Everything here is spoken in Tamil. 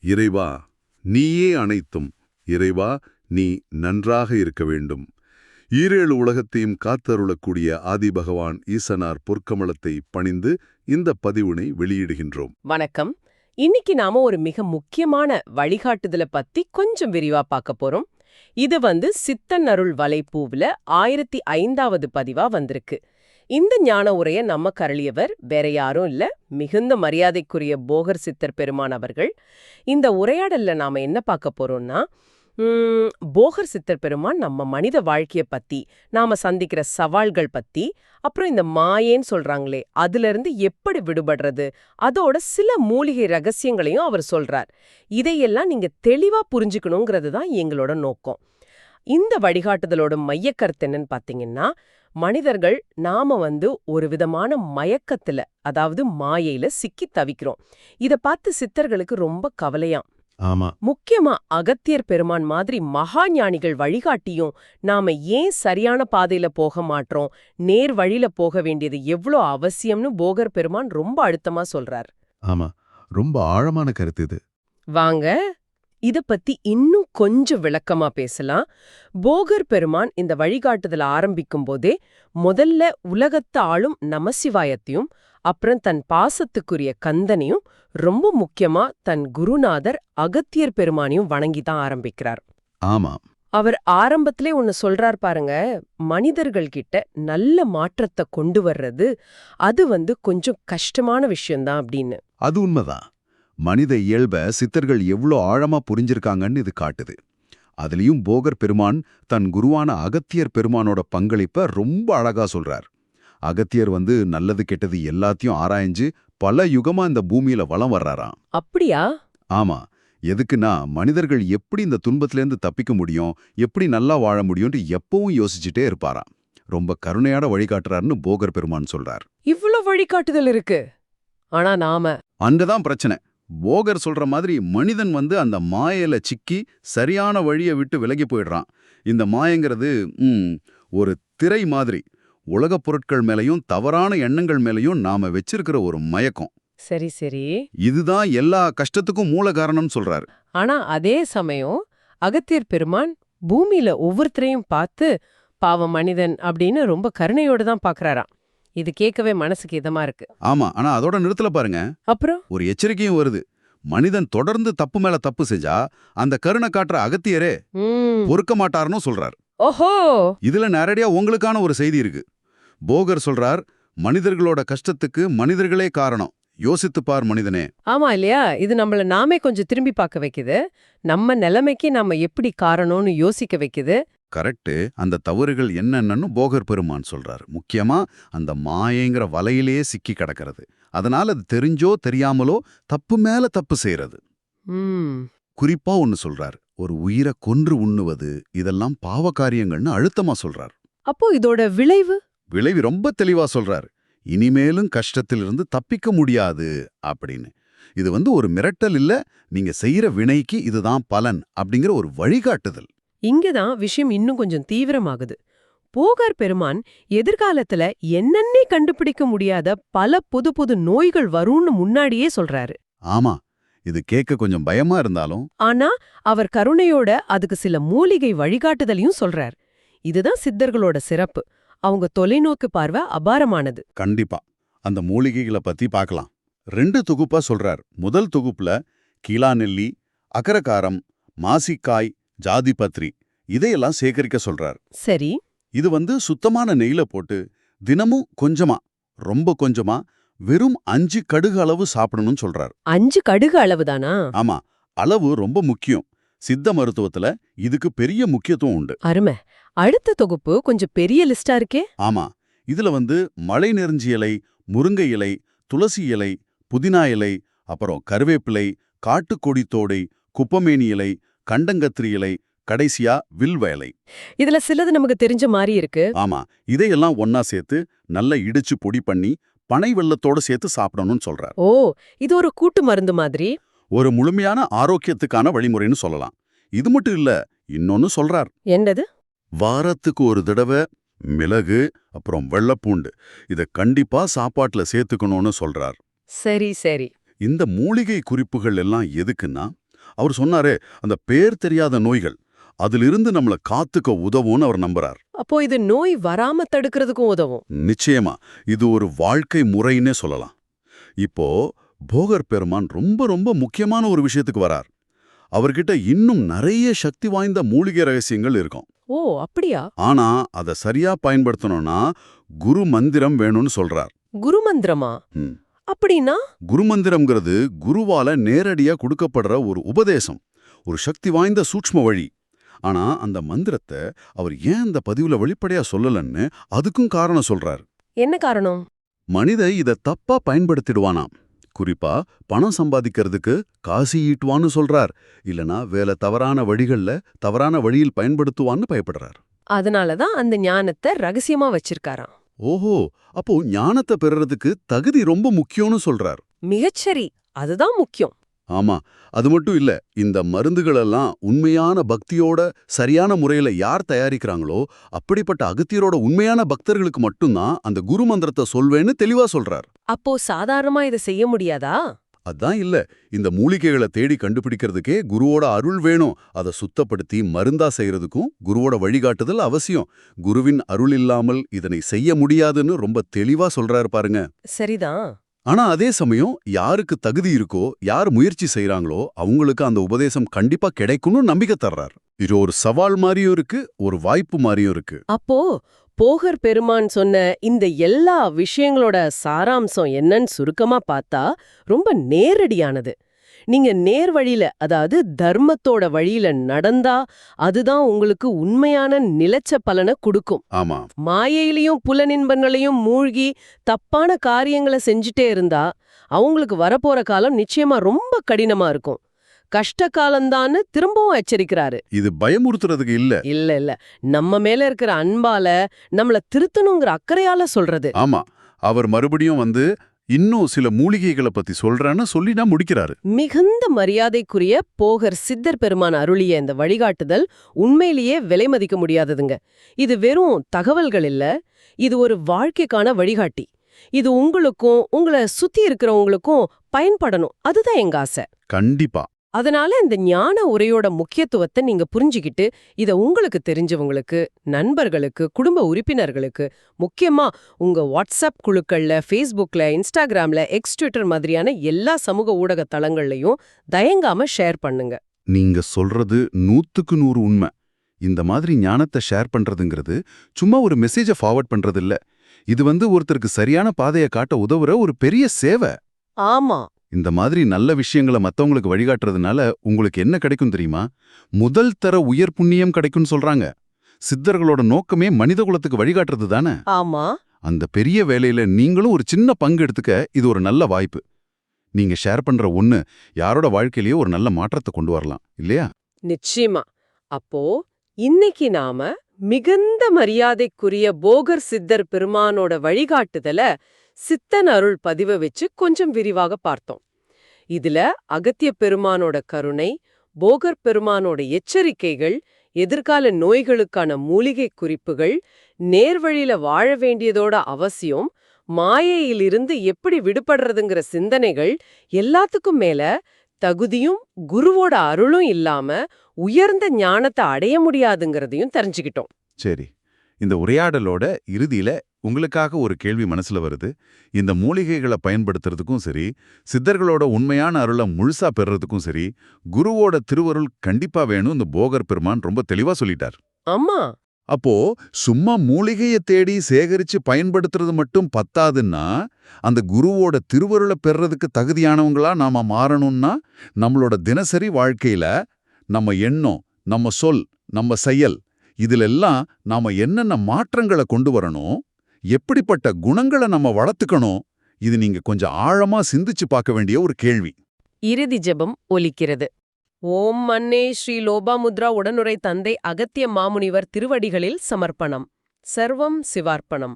இறைவா, நீயே அனைத்தும். இறைவா, நீ நன்றாக இருக்க வேண்டும். ஈரேழு உலகத்தையும் காத்தருளக்கூடிய ஆதிபகவான் ஈசனார் பொற்கமலத்தை பணிந்து இந்த பதிவினை வெளியிடுகின்றோம். வணக்கம். இன்னைக்கு நாம ஒரு மிக முக்கியமான வழிகாட்டுதலை பத்தி கொஞ்சம் விரிவா பார்க்க போறோம். இது சித்தன் அருள் வலைப்பூவுல 1005வது பதிவா வந்திருக்கு. இந்த ஞான உரையை நம்ம கரளியவர் வேற யாரும் இல்ல, மிகுந்த மரியாதைக்குரிய போகர் சித்தர் பெருமான் அவர்கள். இந்த உரையாடல்ல நாம என்ன பார்க்க போறோம்னா, போகர் சித்தர் பெருமான் நம்ம மனித வாழ்க்கைய பத்தி, நாம சந்திக்கிற சவால்கள் பத்தி, அப்புறம் இந்த மாயேன்னு சொல்றாங்களே அதுல இருந்து எப்படி விடுபடுறது, அதோட சில மூலிகை ரகசியங்களையும் அவர் சொல்றார். இதையெல்லாம் நீங்க தெளிவா புரிஞ்சுக்கணுங்கிறது தான் எங்களோட நோக்கம். இந்த வழிகாட்டுதலோட மையக்கருத்து என்னன்னு பாத்தீங்கன்னா, மனிதர்கள் நாம ஒரு விதமான மயக்கத்துல, அதாவது மாயையில சிக்கி தவிக்கிறோம். இத பார்த்து சித்தர்களுக்கு ரொம்ப கவலையாம். ஆமா, முக்கியமா அகத்தியர் பெருமான் மாதிரி மகா ஞானிகள் வழிகாட்டியும் நாம ஏன் சரியான பாதையில போக மாட்டோம், நேர் வழியில போக வேண்டியது எவ்வளோ அவசியம்னு போகர் பெருமான் ரொம்ப அழுத்தமா சொல்றார். ஆமா, ரொம்ப ஆழமான கருத்து இது. வாங்க இத பத்தி இன்னும் கொஞ்சம் விளக்கமா பேசலாம். போகர் பெருமான் இந்த வழிகாட்டுதல ஆரம்பிக்கும் போதே முதல்ல உலகத்தை ஆளும் நமசிவாயத்தையும், அப்புறம் தன் பாசத்துக்குரிய கந்தனையும், ரொம்ப முக்கியமா தன் குருநாதர் அகத்தியர் பெருமானையும் வணங்கிதான் ஆரம்பிக்கிறார். ஆமா, அவர் ஆரம்பத்திலே ஒன்னு சொல்றார் பாருங்க, மனிதர்கள் கிட்ட நல்ல மாற்றத்தை கொண்டு வர்றது அது கொஞ்சம் கஷ்டமான விஷயம்தான் அப்படின்னு. அது உண்மைதான். மனித இயல்ப சித்தர்கள் எவ்வளோ ஆழமா புரிஞ்சிருக்காங்கன்னு இது காட்டுது. அதுலயும் போகர் பெருமான் தன் குருவான அகத்தியர் பெருமானோட பங்களிப்ப ரொம்ப அழகா சொல்றார். அகத்தியர் நல்லது கெட்டது எல்லாத்தையும் ஆராய்ஞ்சு பல யுகமா இந்த பூமியில வலம் வர்றாராம். அப்படியா? ஆமா. எதுக்குன்னா, மனிதர்கள் எப்படி இந்த துன்பத்திலேருந்து தப்பிக்க முடியும், எப்படி நல்லா வாழ முடியும்னு எப்பவும் யோசிச்சுட்டே இருப்பாராம். ரொம்ப கருணையான வழிகாட்டுறாருன்னு போகர் பெருமான் சொல்றார். இவ்வளவு வழிகாட்டுதல் இருக்கு. ஆனா நாம அங்கதான் பிரச்சனை. போகர் சொல்ற மாதிரி மனிதன் அந்த மாயையில சிக்கி சரியான வழியை விட்டு விலகி போயிடுறான். இந்த மாயங்கிறது ஒரு திரை மாதிரி. உலகப் பொருட்கள் மேலையும் தவறான எண்ணங்கள் மேலையும் நாம வச்சிருக்கிற ஒரு மயக்கம். சரி சரி. இதுதான் எல்லா கஷ்டத்துக்கும் மூல காரணம்னு சொல்றாரு. ஆனா அதே சமயம் அகத்தியர் பெருமான் பூமியில ஒவ்வொருத்தரையும் பார்த்து பாவம் மனிதன் அப்படின்னு ரொம்ப கருணையோட தான் பாக்குறாராம். இது கேட்கவே மனசுக்கு இதமா இருக்கு. ஆமா, ஆனா அதோட நிறுத்தல பாருங்க. அப்புறம் ஒரு எச்சரிக்கையும் வருது. மனிதன் தொடர்ந்து தப்பு மேல தப்பு செஞ்சா அந்த கருணை காட்டுற அகத்தியரே பொறுக்க மாட்டாருன்னு சொல்றார். ஓஹோ, இதுல நேரடியா உங்களுக்கான ஒரு செய்தி இருக்கு. போகர் சொல்றார், மனிதர்களோட கஷ்டத்துக்கு மனிதர்களே காரணம். யோசித்துப்பார் மனிதனே. ஆமா இல்லையா? இது நம்மள நாமே கொஞ்சம் திரும்பி பார்க்க வைக்குது. நம்ம நிலைமைக்கு நாம எப்படி காரணம்னு யோசிக்க வைக்குது. கரெக்ட். அந்த தவறுகள் என்னென்னு போகர் பெருமான் சொல்றாரு. முக்கியமா அந்த மாயைங்கிற வலையிலேயே சிக்கி கிடக்கிறது. அதனால அது தெரிஞ்சோ தெரியாமலோ தப்பு மேல தப்பு செய்யறது. குறிப்பா ஒன்னு சொல்றார், ஒரு உயிரை கொன்று உண்ணுவது, இதெல்லாம் பாவ காரியங்கள்னு அழுத்தமா சொல்றார். அப்போ இதோட விளைவு ரொம்ப தெளிவா சொல்றார். இனிமேலும் கஷ்டத்திலிருந்து தப்பிக்க முடியாது அப்படின்னு. இது ஒரு மிரட்டல் இல்ல, நீங்க செய்யற வினைக்கு இதுதான் பலன் அப்படிங்கிற ஒரு வழிகாட்டுதல். இங்கதான் விஷயம் இன்னும் கொஞ்சம் தீவிரமாகுது. போகர் பெருமான் எதிர்காலத்துல என்னன்னே கண்டுபிடிக்க முடியாத பல புது புது நோய்கள் வரும்னு முன்னாடியே சொல்றாரு. ஆமா, இது கேட்க கொஞ்சம் பயமா இருந்தாலும், ஆனா அவர் கருணையோட அதுக்கு சில மூலிகை வழிகாட்டுதலையும் சொல்றார். இதுதான் சித்தர்களோட சிறப்பு. அவங்க தொலைநோக்கு பார்வை அபாரமானது. கண்டிப்பா. அந்த மூலிகைகளை பத்தி பார்க்கலாம். 2 தொகுப்பா சொல்றார். முதல் தொகுப்புல கீழாநெல்லி, அகரகாரம், மாசிக்காய், ஜாதிபத்ரி இதையெல்லாம் சேகரிக்க சொல்றார். சரி. இது சுத்தமான நெய்ல போட்டு தினமும் கொஞ்சமா, ரொம்ப கொஞ்சமா, வெறும் 5 கடுகு அளவு சாப்பிடணும்னு சொல்றார். 5 கடுகு அளவுதானா? ஆமா, அளவு ரொம்ப முக்கியம். சித்த மருத்துவத்துல இதுக்கு பெரிய முக்கியத்துவம் உண்டு. அருமை. அடுத்த தொகுப்பு கொஞ்சம் பெரிய லிஸ்டா இருக்கே. ஆமா, இதுல மலை நெருஞ்சி இலை, முருங்கை இலை, துளசி இலை, புதினா இலை, அப்புறம் கருவேப்பிலை, காட்டுக்கொடி தோடை, குப்பமேனி இலை, கண்டங்கத்திரி இலை, கடைசியா வில்வ இலை. இதுல சிலது நமக்கு தெரிஞ்ச மாதிரி இருக்கு. ஆமா, இதையெல்லாம் ஒன்னா சேர்த்து நல்லா இடிச்சு பொடி பண்ணி பனை வெல்லத்தோட சேர்த்து சாப்பிடணும்னு சொல்றார். ஓ, இது ஒரு கூட்டு மருந்து மாதிரி. ஒரு முழுமையான ஆரோக்கியத்துக்கான வழிமுறைன்னு சொல்லலாம். இது மட்டும் இல்ல, இன்னொன்னு சொல்றார். என்னது? வாரத்துக்கு ஒரு தடவை மிளகு அப்புறம் வெள்ளப்பூண்டு இத கண்டிப்பா சாப்பாட்டுல சேர்த்துக்கணும்னு சொல்றார். சரி சரி. இந்த மூலிகை குறிப்புகள் எல்லாம் எதுக்குன்னா, அவர் சொன்னாரே, அந்த பேர் தெரியாத நோய்கள் அதிலிருந்து நம்மள காத்துக்க உதவும்னு அவர் நம்புறார். அப்போ இது நோய் வராம தடுக்கிறதுக்கும் உதவும். நிச்சயமா இது ஒரு வாழ்க்கை முறைன்னே சொல்லலாம். இப்போ போகர் பெருமான் ரொம்ப ரொம்ப முக்கியமான ஒரு விஷயத்துக்கு வரார். அவர்கிட்ட இன்னும் நிறைய சக்தி வாய்ந்த மூலிகை ரகசியங்கள் இருக்கும். ஓ அப்படியா? ஆனா அதை சரியா பயன்படுத்தணும்னா குரு மந்திரம் வேணும்னு சொல்றார். குருமந்திரமா? ம். அப்படின்னா? குருமந்திரம்ங்கிறது குருவால நேரடியா கொடுக்கப்படுற ஒரு உபதேசம், ஒரு சக்தி வாய்ந்த சூட்ச்ம வழி. ஆனா அந்த மந்திரத்தை அவர் ஏன் இந்த பதிவுல வெளிப்படையா சொல்லலன்னு அதுக்கும் காரணம் சொல்றார். என்ன காரணம்? மனித இத தப்பா பயன்படுத்திடுவானாம். குறிப்பா பணம் சம்பாதிக்கிறதுக்கு காசி ஈட்டுவான்னு சொல்றார். இல்லனா வேலை தவறான வழியில் பயன்படுத்துவான்னு பயப்படுறார். அதனாலதான் அந்த ஞானத்தை ரகசியமா வச்சிருக்காராம். ஓஹோ, அப்போ ஞானத்தை பெறுறதுக்கு தகுதி ரொம்ப முக்கியம்னு சொல்றார். மிகச்சரி, அதுதான் முக்கியம். ஆமா, அது மட்டும் இல்ல, இந்த மருந்துகளெல்லாம் உண்மையான பக்தியோட சரியான முறையில யார் தயாரிக்கிறாங்களோ அப்படிப்பட்ட அகத்தியரோட உண்மையான பக்தர்களுக்கு மட்டும்தான் அந்த குரு மந்திரத்தை சொல்வேன்னு தெளிவா சொல்றார். அப்போ சாதாரணமா இதை செய்ய முடியாதா? அதான் இல்ல, இந்த மூலிகைகளை தேடி கண்டுபிடிக்கிறதுக்கே குருவோட அருள் வேணும். அதை சுத்தப்படுத்தி மருந்தா செய்யறதுக்கும் குருவோட வழிகாட்டுதல் அவசியம். குருவின் அருள் இல்லாமல் இதனை செய்ய முடியாதுன்னு ரொம்ப தெளிவா சொல்றாரு பாருங்க. சரிதான். ஆனா அதே சமயம் யாருக்கு தகுதி இருக்கோ, யார் முயற்சி செய்றாங்களோ அவங்களுக்கு அந்த உபதேசம் கண்டிப்பா கிடைக்கும்னு நம்பிக்கை தர்றார். இது ஒரு சவால் மாதிரியும் இருக்கு, ஒரு வாய்ப்பு மாதிரியும் இருக்கு. அப்போ போகர் பெருமான் சொன்ன இந்த எல்லா விஷயங்களோட சாராம்சம் என்னன்னு சுருக்கமா பார்த்தா ரொம்ப நேரடியானது. நீங்க நேர் வழியில, அதாவது தர்மத்தோட வழியில நடந்தா அதுதான் உங்களுக்கு உண்மையான நிலைச்ச பலனை கொடுக்கும். ஆமா, மாயையிலையும் புலனின்பங்களையும் மூழ்கி தப்பான காரியங்களை செஞ்சுட்டே இருந்தா அவங்களுக்கு வரப்போற காலம் நிச்சயமா ரொம்ப கடினமா இருக்கும். கஷ்ட காலம்தான்னு திரும்பவும் எச்சரிக்கிறாரு. இது பயமுறுத்துறதுக்கு இல்ல. இல்ல, நம்ம மேல இருக்கிற அன்பால நம்மள திருத்தணுங்கிற அக்கறையால சொல்றது. ஆமா, அவர் மறுபடியும் இன்னும் சில மூலிகைகளை பத்தி சொல்றேன்னு சொல்லி நான் முடிக்கிறாரு. மிகுந்த மரியாதைக்குரிய போகர் சித்தர் பெருமான் அருளிய இந்த வழிகாட்டுதல் உண்மையிலேயே விலை மதிக்க முடியாததுங்க. இது வெறும் தகவல்கள் இல்ல, இது ஒரு வாழ்க்கைக்கான வழிகாட்டி. இது உங்களுக்கும் உங்களை சுத்தி இருக்கிறவங்களுக்கும் பயன்படணும், அதுதான் எங்க ஆசை. கண்டிப்பா. அதனால இந்த ஞான உரையோட முக்கியத்துவத்தை நீங்க புரிஞ்சுக்கிட்டு இத உங்களுக்கு தெரிஞ்சவங்களுக்கு, நண்பர்களுக்கு, குடும்ப உறுப்பினர்களுக்கு, முக்கியமா உங்க வாட்ஸ்அப் குழுக்கள்ல, ஃபேஸ்புக்ல, இன்ஸ்டாகிராம்ல, எக்ஸ் ட்விட்டர் மாதிரியான எல்லா சமூக ஊடக தளங்கள்லயும் தயங்காம ஷேர் பண்ணுங்க. நீங்க சொல்றது 100க்கு 100 உண்மை. இந்த மாதிரி ஞானத்தை ஷேர் பண்றதுங்கிறது சும்மா ஒரு மெசேஜை ஃபார்வர்ட் பண்றது இல்ல. இது ஒருத்தருக்கு சரியான பாதையை காட்ட உதவுற ஒரு பெரிய சேவை. ஆமா. இந்த மாதிரி நல்ல விஷயங்களை மத்தவங்களுக்கு வழிகாட்டுறதுனால உங்களுக்கு என்ன கிடைக்கும் தெரியுமா? முதல் தர உயர் புண்ணியம் கிடைக்கும்னு சொல்றாங்க. சித்தர்களோட நோக்கமே மனித குலத்துக்கு வழிகாட்டுறது தானே. ஆமா. அந்த பெரிய வேலையில நீங்களும் ஒரு சின்ன பங்கு எடுத்துக்க இது ஒரு நல்ல வாய்ப்பு. நீங்க ஷேர் பண்ற ஒண்ணு யாரோட வாழ்க்கையிலேயே ஒரு நல்ல மாற்றத்தை கொண்டு வரலாம், இல்லையா? நிச்சயமா. அப்போ இன்னைக்கு நாம மிகுந்த மரியாதைக்குரிய போகர் சித்தர் பெருமானோட வழிகாட்டுதல சித்தன் அருள் பதிவை வச்சு கொஞ்சம் விரிவாக பார்த்தோம். இதுல அகத்திய பெருமானோட கருணை, போகர் பெருமானோட எச்சரிக்கைகள், எதிர்கால நோய்களுக்கான மூலிகை குறிப்புகள், நேர்வழியில வாழ வேண்டியதோட அவசியம், மாயையிலிருந்து எப்படி விடுபடுறதுங்கிற சிந்தனைகள், எல்லாத்துக்கும் மேல தகுதியும் குருவோட அருளும் இல்லாம உயர்ந்த ஞானத்தை அடைய முடியாதுங்கிறதையும் தெரிஞ்சுக்கிட்டோம். சரி, இந்த உரையாடலோட இறுதியில உங்களுக்காக ஒரு கேள்வி மனசுல வருது. இந்த மூலிகைகளை பயன்படுத்துறதுக்கும் சரி, சித்தர்களோட உண்மையான அருளை முழுசா பெறுறதுக்கும் சரி, குருவோட திருவருள் கண்டிப்பா வேணும். இந்த போகர் பெருமான் ரொம்ப தெளிவா சொல்லிட்டார். ஆமா. அப்போ சும்மா மூலிகையை தேடி சேகரிச்சு பயன்படுத்துறது மட்டும் பத்தாதுன்னா, அந்த குருவோட திருவருளை பெறறதுக்கு தகுதியானவங்களா நாம மாறணும்னா, நம்மளோட தினசரி வாழ்க்கையில நம்ம எண்ணம், நம்ம சொல், நம்ம செயல், இதிலெல்லாம் நாம என்னென்ன மாற்றங்களை கொண்டு வரணும், எப்படிப்பட்ட குணங்களை நம்ம வளர்த்துக்கணும், இது நீங்க கொஞ்சம் ஆழமா சிந்திச்சு பார்க்க வேண்டிய ஒரு கேள்வி. இறுதி ஜெபம் ஒலிக்கிறது. ஓம் மன்னே ஸ்ரீ லோபாமுத்ரா உடனுரை தந்தை அகத்திய மாமுனிவர் திருவடிகளில் சமர்ப்பணம். சர்வம் சிவார்ப்பணம்.